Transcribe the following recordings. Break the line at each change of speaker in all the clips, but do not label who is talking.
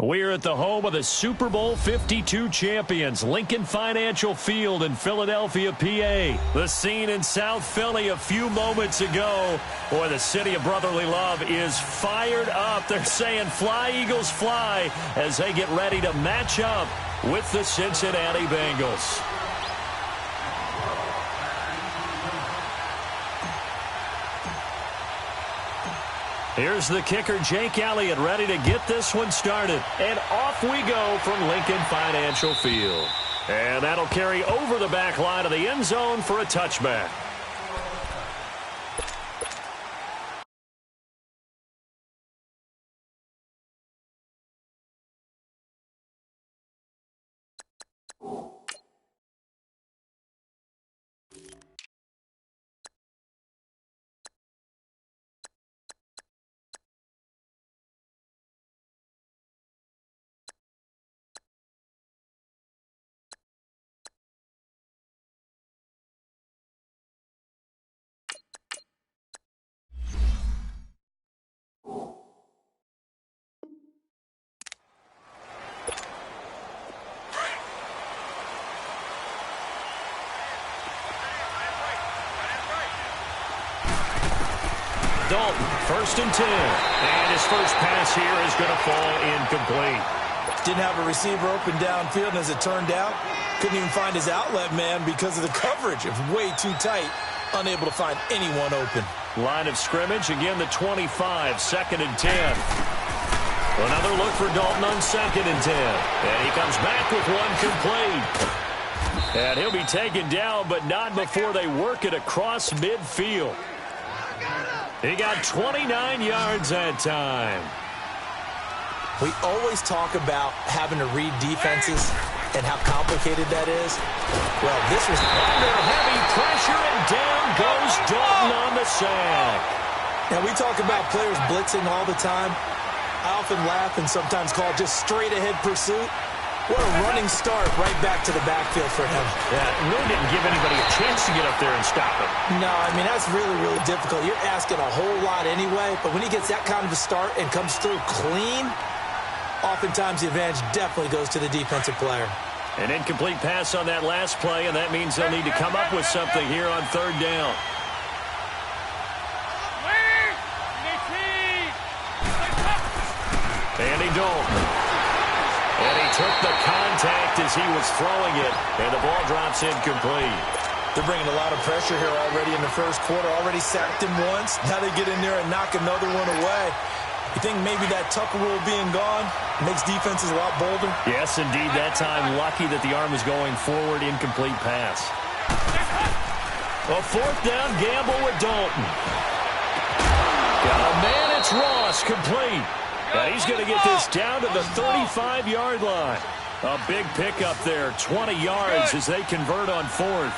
We're at the home of the Super Bowl 52 champions, Lincoln Financial Field in Philadelphia, PA. The scene in South Philly a few moments ago. Boy, the city of brotherly love is fired up. They're saying, "Fly, Eagles, fly," as they get ready to match up with the Cincinnati Bengals. Here's the kicker, Jake Elliott, ready to get this one started. And off we go from Lincoln Financial Field. And that'll carry over the back line of the end zone for a touchback. Dalton, 1st and 10. And his first pass here is going to fall incomplete.
Didn't have a receiver open downfield, and as it turned out, couldn't even find his outlet man because of the coverage. It was way too tight, unable to find anyone open.
Line of scrimmage, again the 25, 2nd and 10. Another look for Dalton on 2nd and 10. And he comes back with one complete. And he'll be taken down, but not before they work it across midfield. He got 29 yards that time.
We always talk about having to read defenses and how complicated that is. Well, this was
under heavy pressure, and down goes Dalton on the sack.
Now, we talk about players blitzing all the time. I often laugh and sometimes call it just straight-ahead pursuit. What a running start right back to the backfield for him.
Yeah, really didn't give anybody a chance to get up there and stop him.
No, I mean, that's really, really difficult. You're asking a whole lot anyway, but when he gets that kind of a start and comes through clean, oftentimes the advantage definitely goes to the defensive player.
An incomplete pass on that last play, and that means they'll need to come up with something here on 3rd down. Andy Dalton. And he took the contact as he was throwing it, and the ball drops incomplete.
They're bringing a lot of pressure here already in the first quarter. Already sacked him once. Now they get in there and knock another one away. You think maybe that Tucker rule being gone makes defenses a lot bolder?
Yes, indeed. That time, lucky that the arm was going forward. Incomplete pass. A 4th down gamble with Dalton. Got a man, it's Ross, complete. And he's going to get this down to the 35-yard line. A big pickup there, 20 yards as they convert on 4th.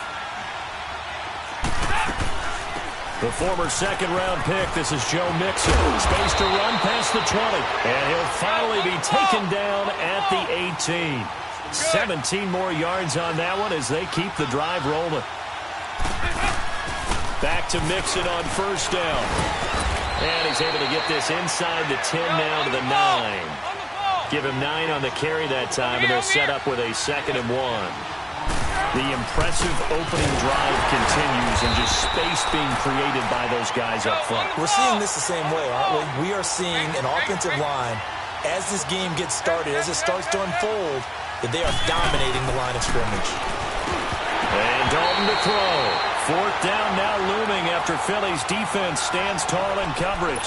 The former 2nd-round pick, this is Joe Mixon. Space to run past the 20. And he'll finally be taken down at the 18. 17 more yards on that one as they keep the drive rolling. Back to Mixon on 1st down. And he's able to get this inside the 10 now to the 9. Give him 9 on the carry that time, and they'll set up with a 2nd and 1. The impressive opening drive continues, and just space being created by those guys up front.
We're seeing this the same way, aren't we? We are seeing an offensive line, as this game gets started, as it starts to unfold, that they are dominating the line of scrimmage.
And Dalton to throw. 4th down now looming after Philly's defense stands tall in coverage.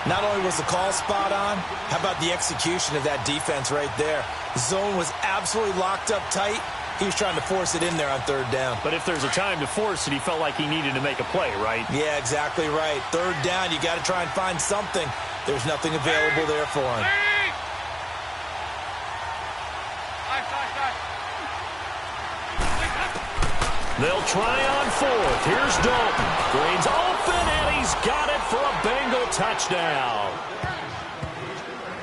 Not only was the call spot on, how about the execution of that defense right there? The zone was absolutely locked up tight. He was trying to force it in there on 3rd down.
But if there's a time to force it, he felt like he needed to make a play, right?
Yeah, exactly right. 3rd down, you got to try and find something. There's nothing available there for him.
They'll try on 4th. Here's Dalton. Green's open, and he's got it for a Bengal touchdown.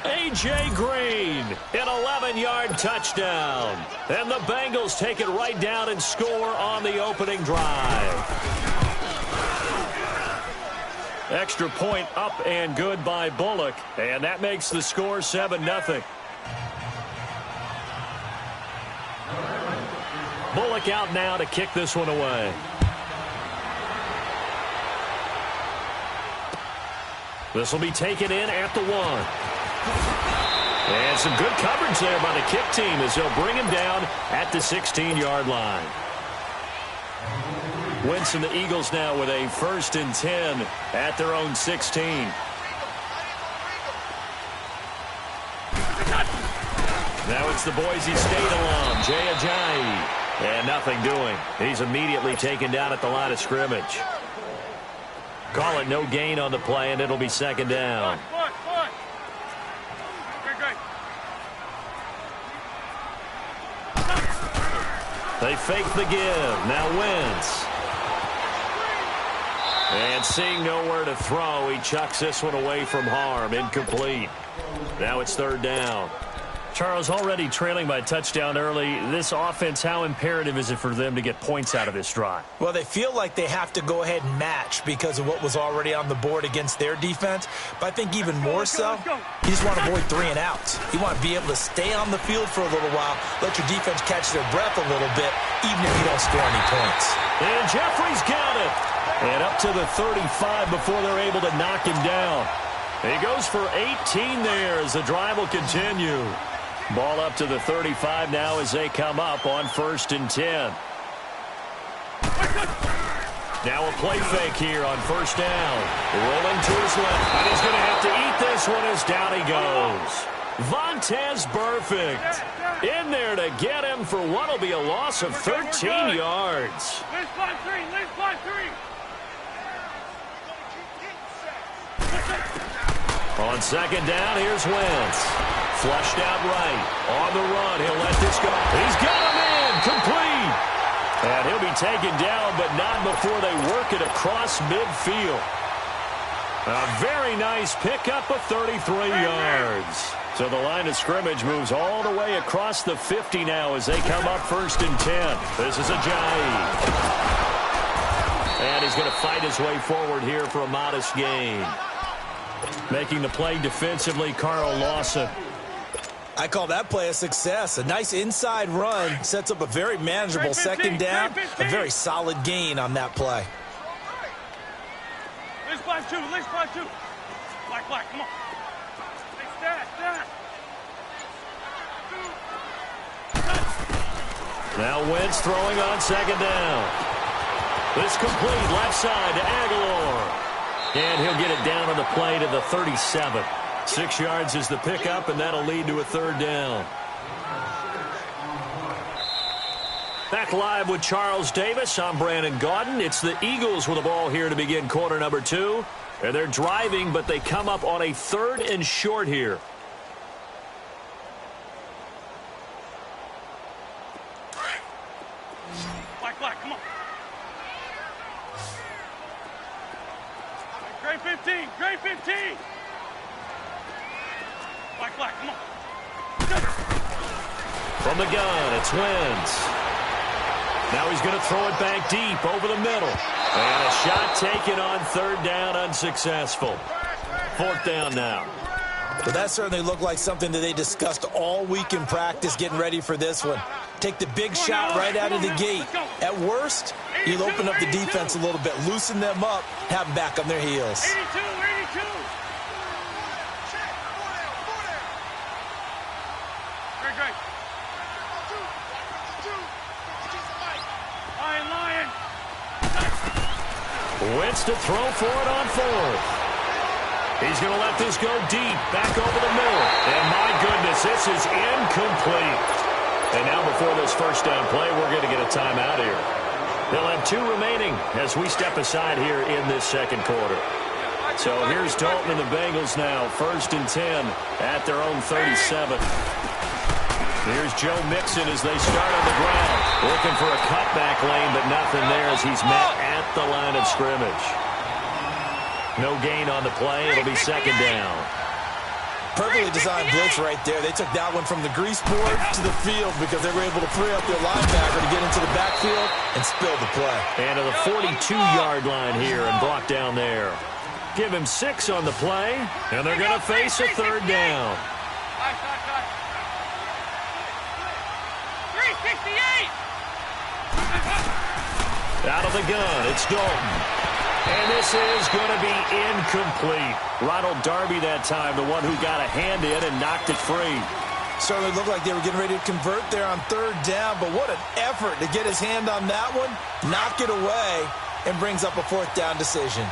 A.J. Green, an 11-yard touchdown. And the Bengals take it right down and score on the opening drive. Extra point up and good by Bullock, and that makes the score 7-0. Bullock out now to kick this one away. This will be taken in at the 1. And some good coverage there by the kick team as they'll bring him down at the 16-yard line. Wentz and the Eagles now with a 1st and 10 at their own 16. Now it's the Boise State alum, Jay Ajayi. And nothing doing. He's immediately taken down at the line of scrimmage. Call it no gain on the play, and it'll be 2nd down. They fake the give. Now Wentz. And seeing nowhere to throw, he chucks this one away from harm. Incomplete. Now it's 3rd down.
Charles, already trailing by a touchdown early. This offense, how imperative is it for them to get points out of this drive?
Well, they feel like they have to go ahead and match because of what was already on the board against their defense. But I think even more so, you just want to avoid 3 and outs. You want to be able to stay on the field for a little while, let your defense catch their breath a little bit, even if you don't score any points.
And Jeffrey's got it. And up to the 35 before they're able to knock him down. He goes for 18 there as the drive will continue. Ball up to the 35 now as they come up on 1st and 10. Now a play fake here on 1st down. Rolling to his left. And he's going to have to eat this one as down he goes. Vontaze Burfict in there to get him for what will be a loss of 13 yards. On 2nd down, here's Wentz. Flushed out right. On the run, he'll let this go. He's got him in. Complete. And he'll be taken down, but not before they work it across midfield. A very nice pickup of 33 yards. So the line of scrimmage moves all the way across the 50 now as they come up 1st and 10. This is Ajayi. And he's going to fight his way forward here for a modest gain. Making the play defensively, Carl Lawson.
I call that play a success. A nice inside run sets up a very manageable 2nd down. A very solid gain on that play.
Let's black 2. Black, come on. Hey, stat.
Now Wentz throwing on 2nd down. This complete left side to Aguilar. And he'll get it down on the play to the 37. 6 yards is the pickup, and that'll lead to a 3rd down. Back live with Charles Davis. I'm Brandon Gaudin. It's the Eagles with the ball here to begin quarter number 2. And they're driving, but they come up on a 3rd and short here.
Black, come on. Grade 15. Black, come on.
From the gun, it's Wentz. Now he's going to throw it back deep over the middle. And a shot taken on 3rd down, unsuccessful. 4th down now.
But that certainly looked like something that they discussed all week in practice getting ready for this one. Take the big shot right out of the gate. At worst, you'll open up the defense a little bit, loosen them up, have them back on their heels.
82. Great. Lion.
Wentz to throw for it on 4th. He's going to let this go deep, back over the middle. And my goodness, this is incomplete. And now before this 1st down play, we're going to get a timeout here. They'll have 2 remaining as we step aside here in this 2nd quarter. So here's Dalton and the Bengals now, 1st and 10 at their own 37. Here's Joe Mixon as they start on the ground. Looking for a cutback lane, but nothing there as he's met at the line of scrimmage. No gain on the play. It'll be 2nd down.
Perfectly designed blitz right there. They took that one from the grease board to the field because they were able to free up their linebacker to get into the backfield and spill the play.
And to the 42-yard line here and brought down there. Give him 6 on the play, and they're going to face a 3rd down.
368.
Out of the gun, it's Dalton. And this is going to be incomplete. Ronald Darby that time, the one who got a hand in and knocked it free.
Certainly looked like they were getting ready to convert there on third down, but what an effort to get his hand on that one, knock it away, and brings up a fourth down decision.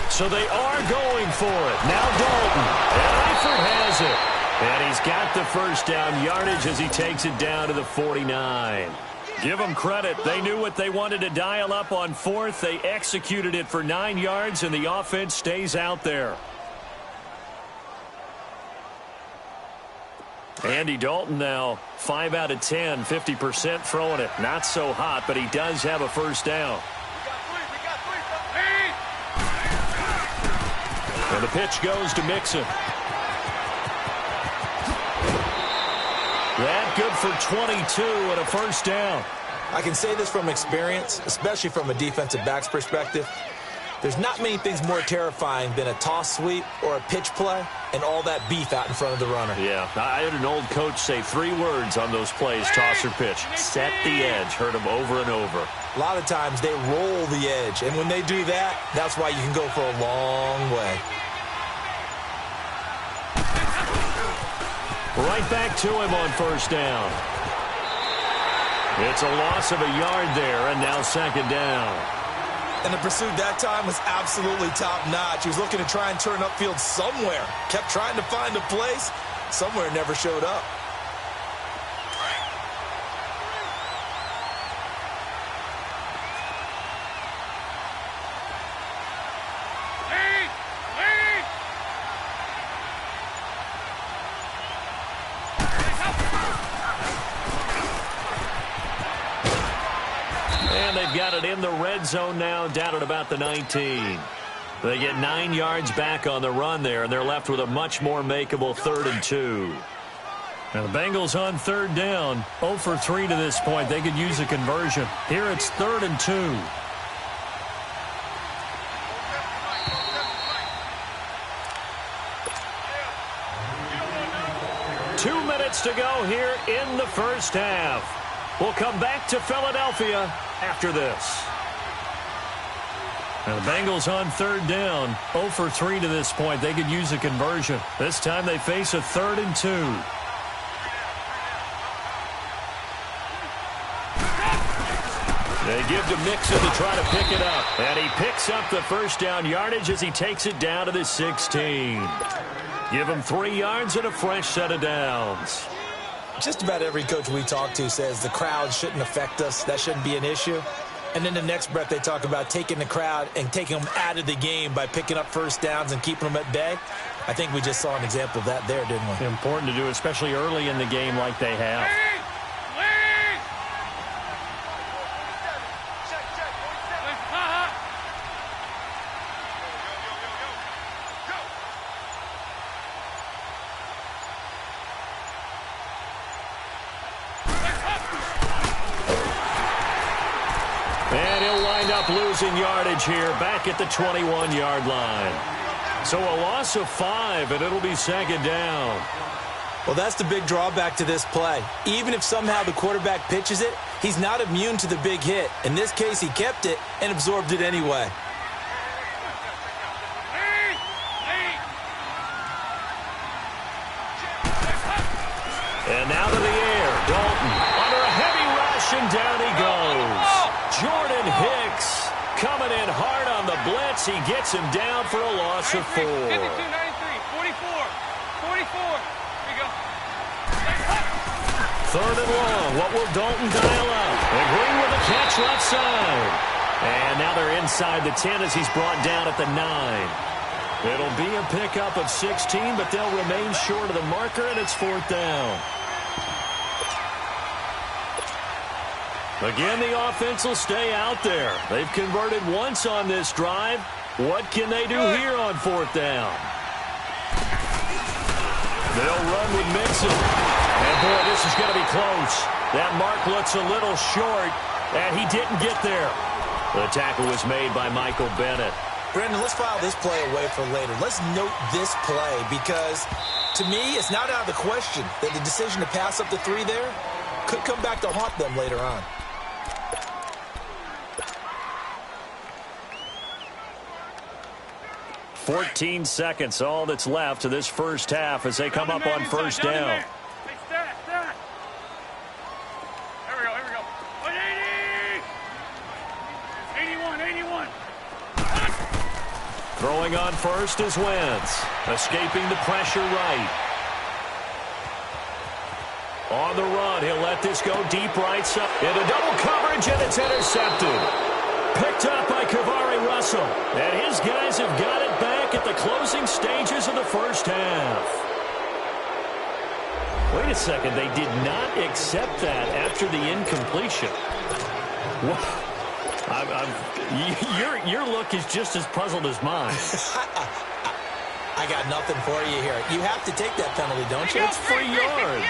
So they are going for it. Now Dalton. And Eifert has it. And he's got the first down yardage as he takes it down to the 49. Give them credit. They knew what they wanted to dial up on fourth. They executed it for 9 yards, and the offense stays out there. Andy Dalton now 5 out of 10, 50% throwing it. Not so hot, but he does have a first down. And the pitch goes to Mixon. That good for 22 and a first down.
I can say this from experience, especially from a defensive back's perspective. There's not many things more terrifying than a toss sweep or a pitch play and all that beef out in front of the runner.
Yeah, I had an old coach say 3 words on those plays, toss or pitch. Set the edge. Heard him over and over.
A lot of times they roll the edge, and when they do that, that's why you can go for a long way.
Right back to him on first down. It's a loss of a yard there, and now second down.
And the pursuit that time was absolutely top-notch. He was looking to try and turn upfield somewhere. Kept trying to find a place. Somewhere never showed up.
Got it in the red zone now, down at about the 19. They get 9 yards back on the run there, and they're left with a much more makeable 3rd and 2. Now the Bengals on third down, 0 for 3 to this point. They could use a conversion. Here it's 3rd and 2. 2 minutes to go here in the first half. We'll come back to Philadelphia after this. Now the Bengals on third down, 0 for 3 to this point. They could use a conversion. This time they face a 3rd and 2. They give to Mixon to try to pick it up. And he picks up the first down yardage as he takes it down to the 16. Give him 3 yards and a fresh set of downs.
Just about every coach we talk to says the crowd shouldn't affect us. That shouldn't be an issue. And then the next breath they talk about taking the crowd and taking them out of the game by picking up first downs and keeping them at bay. I think we just saw an example of that there, didn't we?
Important to do, especially early in the game like they have. And he'll wind up losing yardage here back at the 21-yard line. So a loss of 5, and it'll be second down.
Well, that's the big drawback to this play. Even if somehow the quarterback pitches it, he's not immune to the big hit. In this case, he kept it and absorbed it anyway.
And now to the air. Dalton under a heavy rush, and down he goes. Jordan Hicks coming in hard on the blitz. He gets him down for a loss of 4.
52, 93, 44, 44. Here we go.
3rd and long. What will Dalton dial up? And Green with a catch left side. And now they're inside the 10 as he's brought down at the 9. It'll be a pickup of 16, but they'll remain short of the marker, and it's 4th down. Again, the offense will stay out there. They've converted once on this drive, What can they do here on fourth down? They'll run with Mixon. And, boy, this is going to be close. That mark looks a little short, and he didn't get there. The tackle was made by Michael Bennett.
Brandon, let's file this play away for later. Let's note this play because, to me, it's not out of the question that the decision to pass up the 3 there could come back to haunt them later on.
"14 seconds, all that's left to this first half as they come up on first down.
Hey, stat. Here we go. 81.
Throwing on first is Wentz, escaping the pressure right. On the run, he'll let this go deep right side. Into double coverage, and it's intercepted. Picked up by Kavari Russell. And his guys have got it back at the closing stages of the first half. Wait a second, they did not accept that after the incompletion. Your look is just as puzzled as mine.
I got nothing for you here. You have to take that penalty, don't you?
It's 3 yards.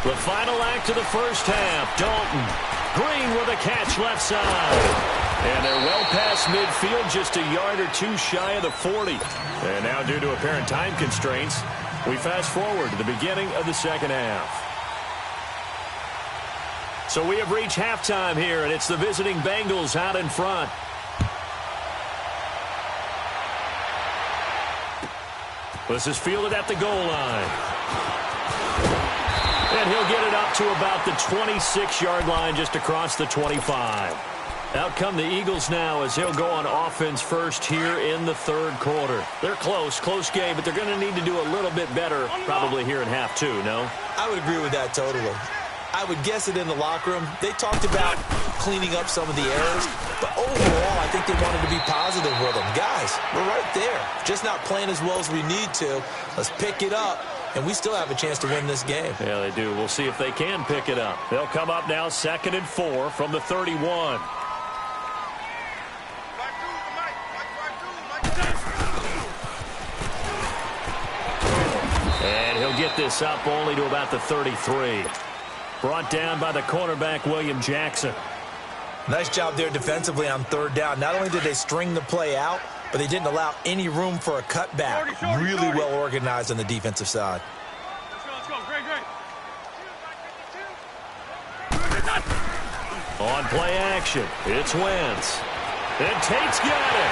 The final act of the first half. Dalton. Green with a catch left side. And they're well past midfield, just a yard or 2 shy of the 40. And now, due to apparent time constraints, we fast forward to the beginning of the second half. So we have reached halftime here, and it's the visiting Bengals out in front. This is fielded at the goal line. And he'll get it up to about the 26-yard line, just across the 25. Out come the Eagles now as they'll go on offense first here in the third quarter. They're close game, but they're going to need to do a little bit better probably here in half 2, no?
I would agree with that totally. I would guess it in the locker room. They talked about cleaning up some of the errors, but overall, I think they wanted to be positive with them. Guys, we're right there. Just not playing as well as we need to. Let's pick it up, and we still have a chance to win this game.
Yeah, they do. We'll see if they can pick it up. They'll come up now 2nd and 4 from the 31. And he'll get this up only to about the 33. Brought down by the cornerback, William Jackson.
Nice job there defensively on third down. Not only did they string the play out, but they didn't allow any room for a cutback. Really well organized on the defensive side.
Let's go. Great.
On play action, it's Wentz. And Tate's got it.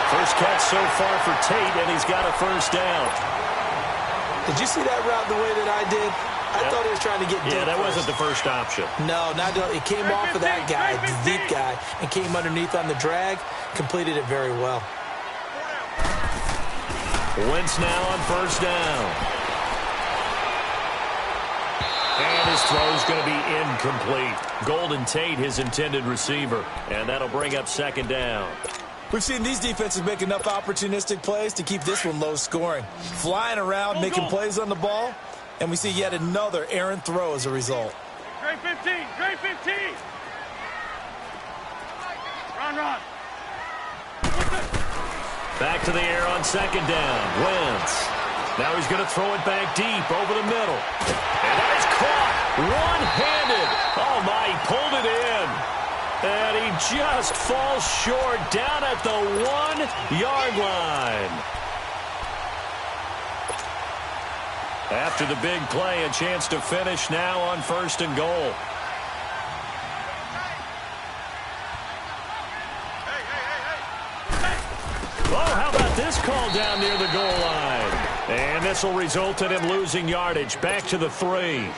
First catch so far for Tate, and he's got a first down.
Did you see that route the way that I did? I thought he was trying to get deep.
Yeah, that
first.
wasn't the first option.
No, it came off of that guy, the deep guy, and came underneath on the drag. Completed it very well.
Wentz now on first down. And his throw's going to be incomplete. Golden Tate, his intended receiver. And that'll bring up second down.
We've seen these defenses make enough opportunistic plays to keep this one low scoring. Flying around, making plays on the ball, and we see yet another errant throw as a result.
Great 15. Run.
Back to the air on second down. Wentz. Now he's going to throw it back deep over the middle. And that is caught. One-handed. Oh, my, he pulled it in. And he just falls short down at the 1-yard line. After the big play, a chance to finish now on first and goal. Oh, how about this call down near the goal line? And this will result in him losing yardage. Back to the 3.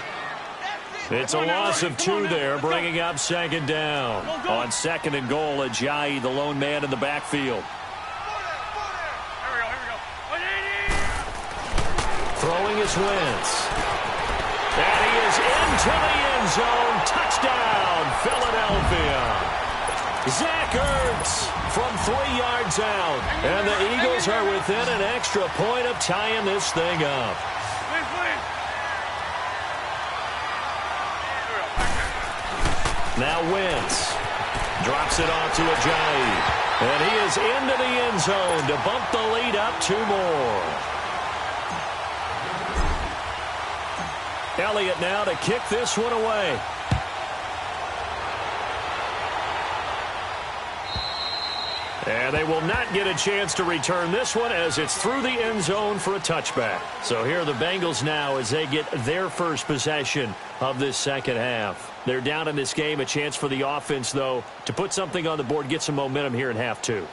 It's a loss of 2 there, bringing up second down. On second and goal, Ajayi, the lone man in the backfield.
Here we go.
Throwing his Wentz. And he is into the end zone. Touchdown, Philadelphia. Zach Ertz from 3 yards out. And the Eagles are within an extra point of tying this thing up. Now Wentz.
Drops it off to Ajayi. And he is into the end zone to bump the lead up 2 more. Elliott now to kick this one away. And they will not get a chance to return this one as it's through the end zone for a touchback. So here are the Bengals now as they get their first possession of this second half. They're down in this game. A chance for the offense, though, to put something on the board, get some momentum here in half 2.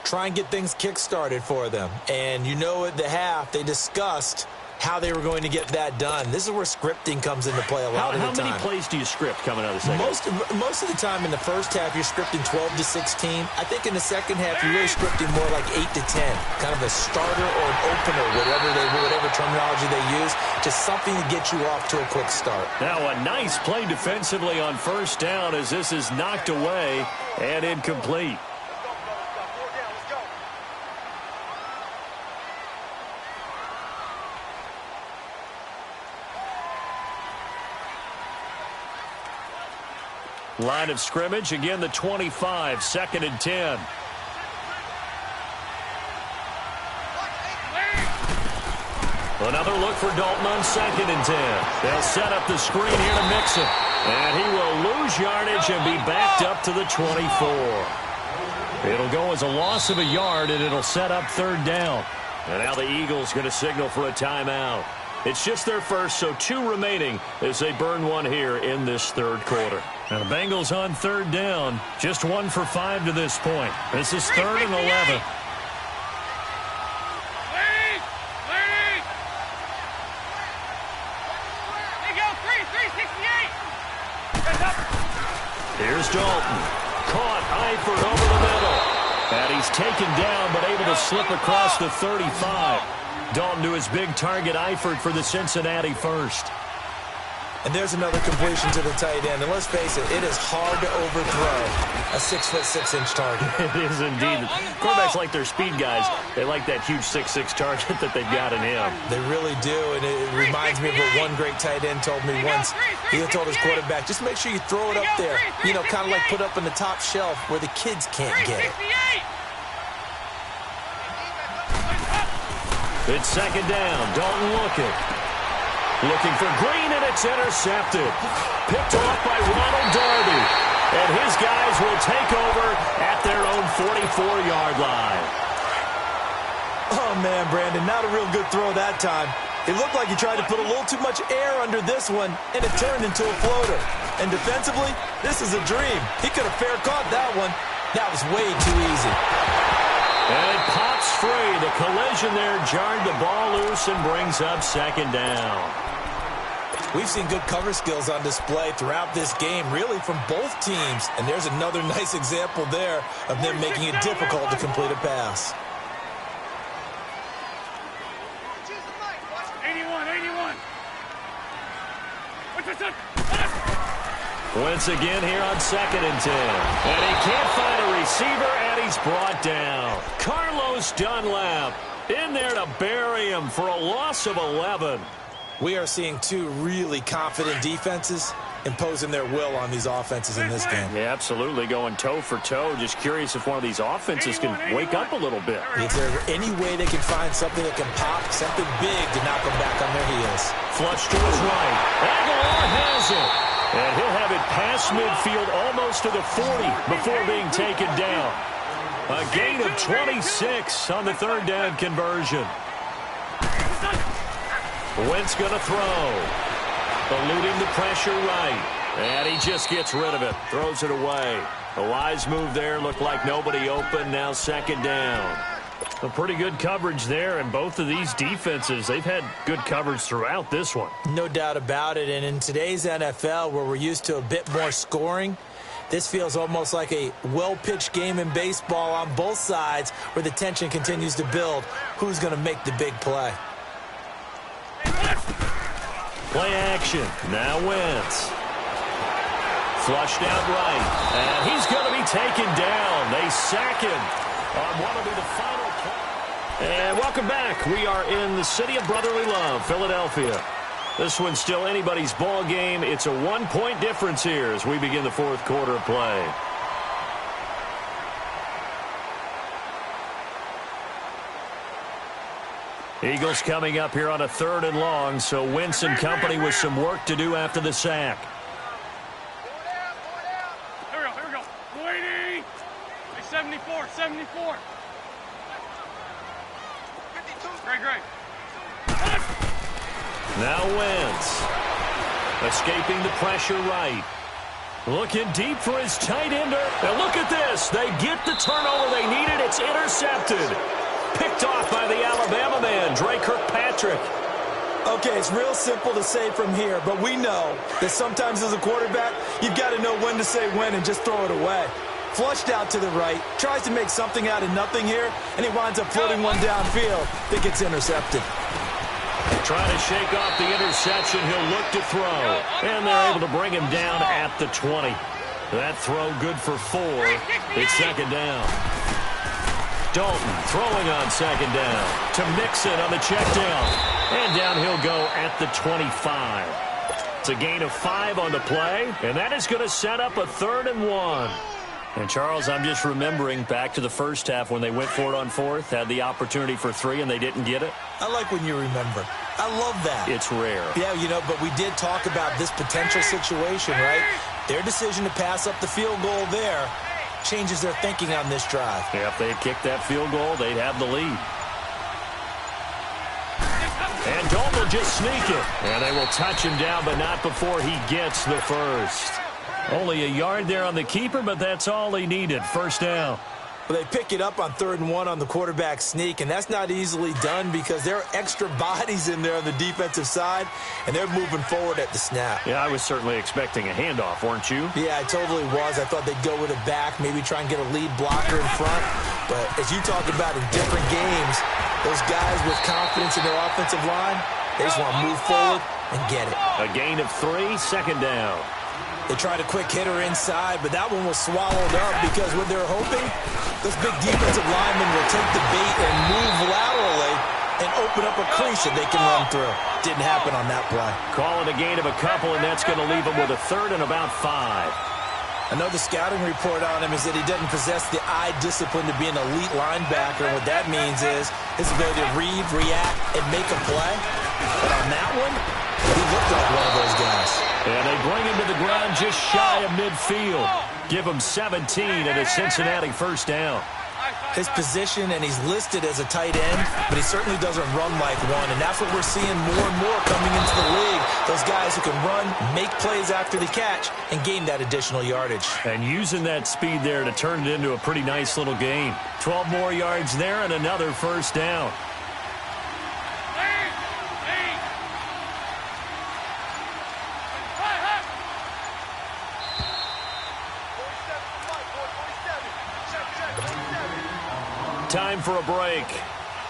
Try and get things kick-started for them. And you know at the half, they discussed how they were going to get that done. This is where scripting comes into play a lot of the time.
How many plays do you script coming out of the second half?
Most of the time in the first half, you're scripting 12 to 16. I think in the second half, you're really scripting more like 8 to 10. Kind of a starter or an opener, whatever terminology they use. Just something to get you off to a quick start.
Now a nice play defensively on first down as this is knocked away and incomplete. Line of scrimmage, again the 25, 2nd and 10. Another look for Dalton on 2nd and 10. They'll set up the screen here to Mixon. And he will lose yardage and be backed up to the 24. It'll go as a loss of a yard, and it'll set up 3rd down. And now the Eagles going to signal for a timeout. It's just their first, so 2 remaining as they burn one here in this 3rd quarter. Now the Bengals on 3rd down, just 1 for 5 to this point. This is 3rd and 11. Here's Dalton. Caught Eifert over the middle. And he's taken down but able to slip across the 35. Dalton to his big target, Eifert, for the Cincinnati first.
And there's another completion to the tight end. And let's face it is hard to overthrow a 6'6" target.
It is indeed. Quarterbacks like their speed guys. They like that huge 6'6" target that they've got in him.
They really do. And it reminds me of what one great tight end told me once. He told his quarterback, just make sure you throw it up there. You know, kind of like put up on the top shelf where the kids can't get it.
It's 2nd down. Dalton looking. Looking for Green, and it's intercepted. Picked off by Ronald Darby. And his guys will take over at their own 44-yard line.
Oh, man, Brandon, not a real good throw that time. It looked like he tried to put a little too much air under this one, and it turned into a floater. And defensively, this is a dream. He could have fair caught that one. That was way too easy.
And it pops free. The collision there jarred the ball loose and brings up 2nd down.
We've seen good cover skills on display throughout this game, really from both teams. And there's another nice example there of them making it difficult to complete a pass.
81.
Wentz again here on 2nd and 10. And he can't find a receiver, and he's brought down. Carlos Dunlap in there to bury him for a loss of 11.
We are seeing 2 really confident defenses imposing their will on these offenses in this game.
Yeah, absolutely, going toe for toe. Just curious if one of these offenses can wake up a little bit.
Is there any way they can find something that can pop, something big to knock them back on their heels?
Flush to his right. Aguilar has it. And he'll have it past midfield almost to the 40 before being taken down. A gain of 26 on the 3rd down conversion. Wentz going to throw. Eluding the pressure right. And he just gets rid of it. Throws it away. A wise move there. Looked like nobody open. Now 2nd down. A pretty good coverage there. And both of these defenses, they've had good coverage throughout this one.
No doubt about it. And in today's NFL, where we're used to a bit more scoring, this feels almost like a well-pitched game in baseball on both sides where the tension continues to build. Who's going to make the big play?
Play action. Now Wentz. Flushed out right. And he's going to be taken down. They sack him on what will be the final play. And welcome back. We are in the city of brotherly love, Philadelphia. This one's still anybody's ball game. It's a 1-point difference here as we begin the 4th quarter of play. Eagles coming up here on a 3rd and long, so Wentz and company with some work to do after the sack.
Here we go. 180. Hey, 74, 74. Great.
Now Wentz. Escaping the pressure right. Looking deep for his tight ender. And look at this. They get the turnover they needed. It's intercepted. Picked off by the Alabama man, Dre Kirkpatrick.
Okay, it's real simple to say from here, but we know that sometimes as a quarterback, you've got to know when to say when and just throw it away. Flushed out to the right, tries to make something out of nothing here, and he winds up floating one downfield that gets intercepted.
Trying to shake off the interception, he'll look to throw. And they're able to bring him down at the 20. That throw good for 4. It's 2nd down. Dalton throwing on 2nd down to Mixon on the check down. And down he'll go at the 25. It's a gain of 5 on the play, and that is going to set up a 3rd and 1. And, Charles, I'm just remembering back to the first half when they went for it on 4th, had the opportunity for 3, and they didn't get it.
I like when you remember. I love that.
It's rare.
Yeah, but we did talk about this potential situation, right? Their decision to pass up the field goal there changes their thinking on this drive.
Yeah, if they had kicked that field goal, they'd have the lead. And Dalton will just sneak it. And they will touch him down, but not before he gets the first. Only a yard there on the keeper, but that's all he needed. 1st down.
Well, they pick it up on 3rd and 1 on the quarterback sneak, and that's not easily done because there are extra bodies in there on the defensive side, and they're moving forward at the snap.
Yeah, I was certainly expecting a handoff, weren't you?
Yeah, I totally was. I thought they'd go with it back, maybe try and get a lead blocker in front. But as you talk about in different games, those guys with confidence in their offensive line, they just want to move forward and get it.
A gain of 3, 2nd down.
They tried a quick hitter inside, but that one was swallowed up because what they're hoping, those big defensive linemen will take the bait and move laterally and open up a crease that they can run through. Didn't happen on that play.
Call it a gain of a couple, and that's going to leave them with a 3rd and about 5.
Another scouting report on him is that he doesn't possess the eye discipline to be an elite linebacker. And what that means is his ability to read, react, and make a play. But on that one, he looked like one of those guys.
And they bring him to the ground just shy of midfield. Give him 17 and a Cincinnati 1st down.
His position, and he's listed as a tight end, but he certainly doesn't run like one, and that's what we're seeing more and more coming into the league. Those guys who can run, make plays after the catch, and gain that additional yardage.
And using that speed there to turn it into a pretty nice little gain. 12 more yards there and another 1st down. Time for a break.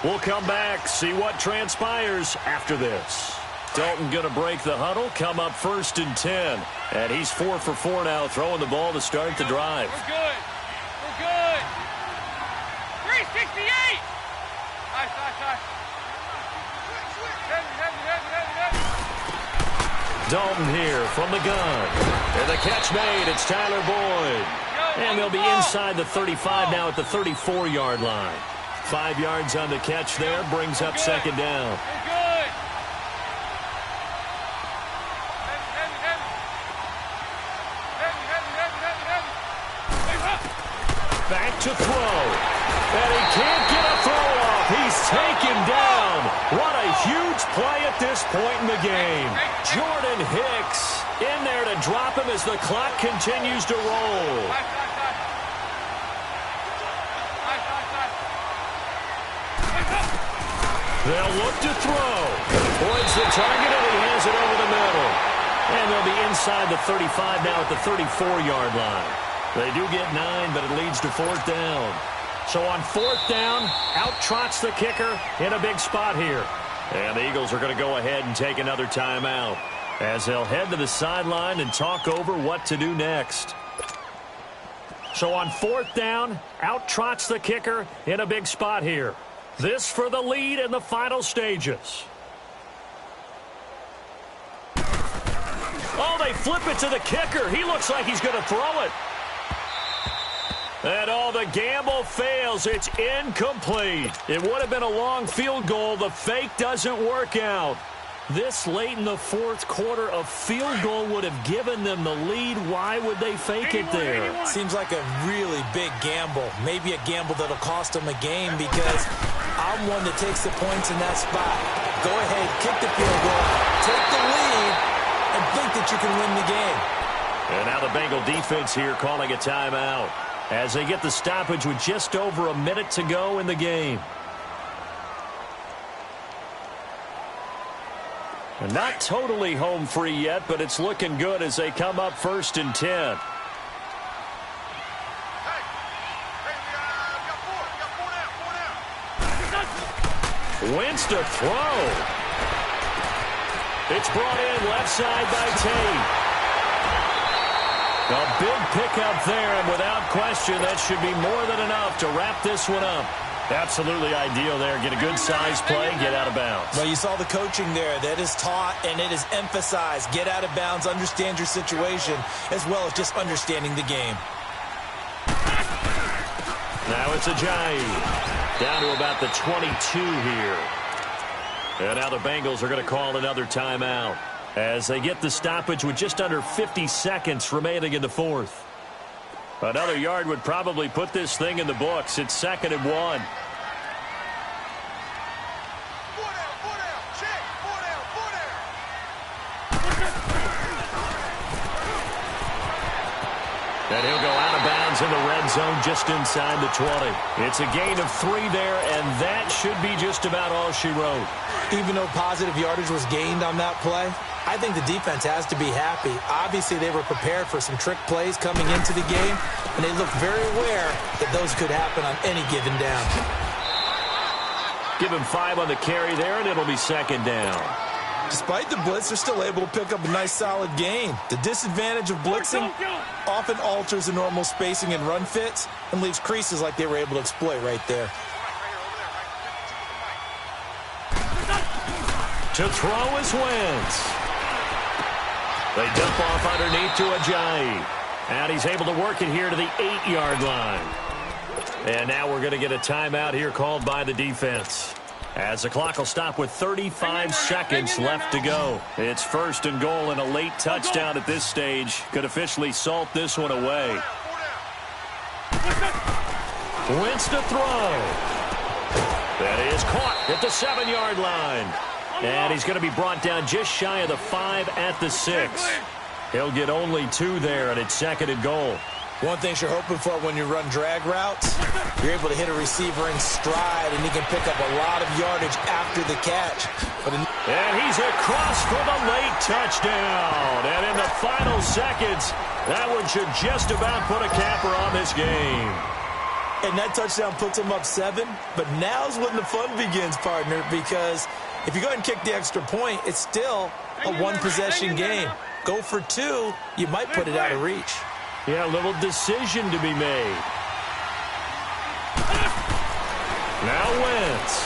We'll come back, see what transpires after this. Dalton going to break the huddle, come up 1st and 10. And he's 4 for 4 now, throwing the ball to start the drive.
We're good. 368. Nice.
Dalton here from the gun. And the catch made. It's Tyler Boyd. And they'll be inside the 35 now at the 34-yard line. 5 yards on the catch there, brings up 2nd down. Back to throw. And he can't get a throw off. He's taken down. What a huge play at this point in the game. Jordan Hicks in there to drop him as the clock continues to roll. They'll look to throw. Boyd's the target, and he has it over the middle. And they'll be inside the 35 now at the 34-yard line. They do get 9, but it leads to 4th down. So on 4th down, out trots the kicker in a big spot here. And the Eagles are going to go ahead and take another timeout as they'll head to the sideline and talk over what to do next. So on 4th down, out trots the kicker in a big spot here. This for the lead in the final stages. Oh, they flip it to the kicker. He looks like he's going to throw it.
And all the gamble fails. It's incomplete. It would have been a long field goal. The fake doesn't work out. This late in the fourth quarter, a field goal would have given them the lead. Why would they fake it there?
Seems like a really big gamble. Maybe a gamble that'll cost them a game because I'm one that takes the points in that spot. Go ahead, kick the field goal, take the lead, and think that you can win the game.
And now the Bengal defense here calling a timeout as they get the stoppage with just over a minute to go in the game. And not totally home free yet, but it's looking good as they come up 1st and 10. Wins to throw. It's brought in left side by Tate. A big pickup there, and without question, that should be more than enough to wrap this one up. Absolutely ideal there. Get a good size play, get out of bounds.
Well, you saw the coaching there. That is taught and it is emphasized. Get out of bounds, understand your situation, as well as just understanding the game.
Now it's Ajayi. Down to about the 22 here. And now the Bengals are going to call another timeout as they get the stoppage with just under 50 seconds remaining in the fourth. Another yard would probably put this thing in the books. It's 2nd and 1. And he'll go out of bounds in the red zone just inside the 20. It's a gain of 3 there, and that should be just about all she wrote.
Even though positive yardage was gained on that play, I think the defense has to be happy. Obviously, they were prepared for some trick plays coming into the game, and they look very aware that those could happen on any given down.
Give him 5 on the carry there, and it'll be 2nd down.
Despite the blitz, they're still able to pick up a nice, solid gain. The disadvantage of blitzing often alters the normal spacing and run fits and leaves creases like they were able to exploit right there.
To throw is Wentz. They dump off underneath to Ajayi. And he's able to work it here to the 8-yard line. And now we're going to get a timeout here called by the defense, as the clock will stop with 35 seconds left to go. It's 1st and goal, and a late touchdown at this stage could officially salt this one away. Wentz to throw. That is caught at the 7-yard line. And he's going to be brought down just shy of the 5 at the 6. He'll get only 2 there, and it's 2nd and goal.
One thing you're hoping for when you run drag routes, you're able to hit a receiver in stride, and he can pick up a lot of yardage after the catch.
And he's across for the late touchdown. And in the final seconds, that one should just about put a capper on this game.
And that touchdown puts him up 7, but now's when the fun begins, partner, because if you go ahead and kick the extra point, it's still a one-possession game. Go for 2, you might put it out of reach.
Yeah, a little decision to be made. Now Wentz.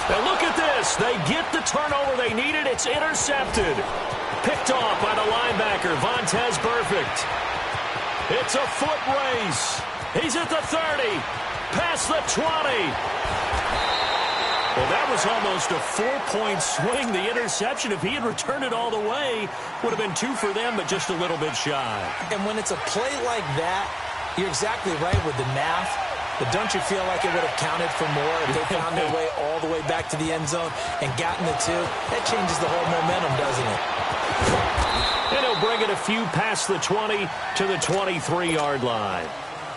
Now look at this. They get the turnover they needed. It's intercepted. Picked off by the linebacker, Vontaze Burfict. It's a foot race. He's at the 30. Past the 20. Well, that was almost a 4-point swing. The interception, if he had returned it all the way, would have been 2 for them, but just a little bit shy.
And when it's a play like that, you're exactly right with the math. But don't you feel like it would have counted for more if they found their way all the way back to the end zone and gotten the 2? That changes the whole momentum, doesn't it?
And he'll bring it a few past the 20 to the 23-yard line.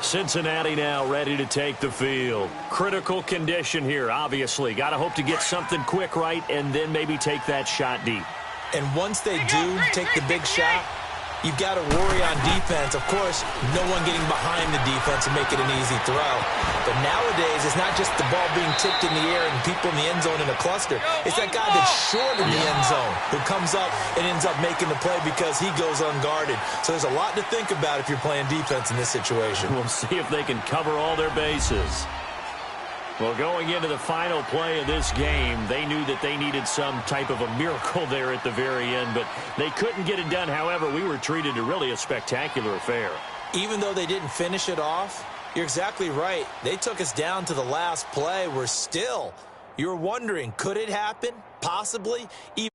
Cincinnati now ready to take the field. Critical condition here, obviously. Got to hope to get something quick right and then maybe take that shot deep.
And once they do take the big shot, you've got to worry on defense. Of course, no one getting behind the defense and make it an easy throw. But nowadays, it's not just the ball being tipped in the air and people in the end zone in a cluster. It's that guy that's short in the end zone who comes up and ends up making the play because he goes unguarded. So there's a lot to think about if you're playing defense in this situation.
We'll see if they can cover all their bases. Well, going into the final play of this game, they knew that they needed some type of a miracle there at the very end, but they couldn't get it done. However, we were treated to really a spectacular affair.
Even though they didn't finish it off, you're exactly right. They took us down to the last play. We're still, you're wondering, could it happen? Possibly. Even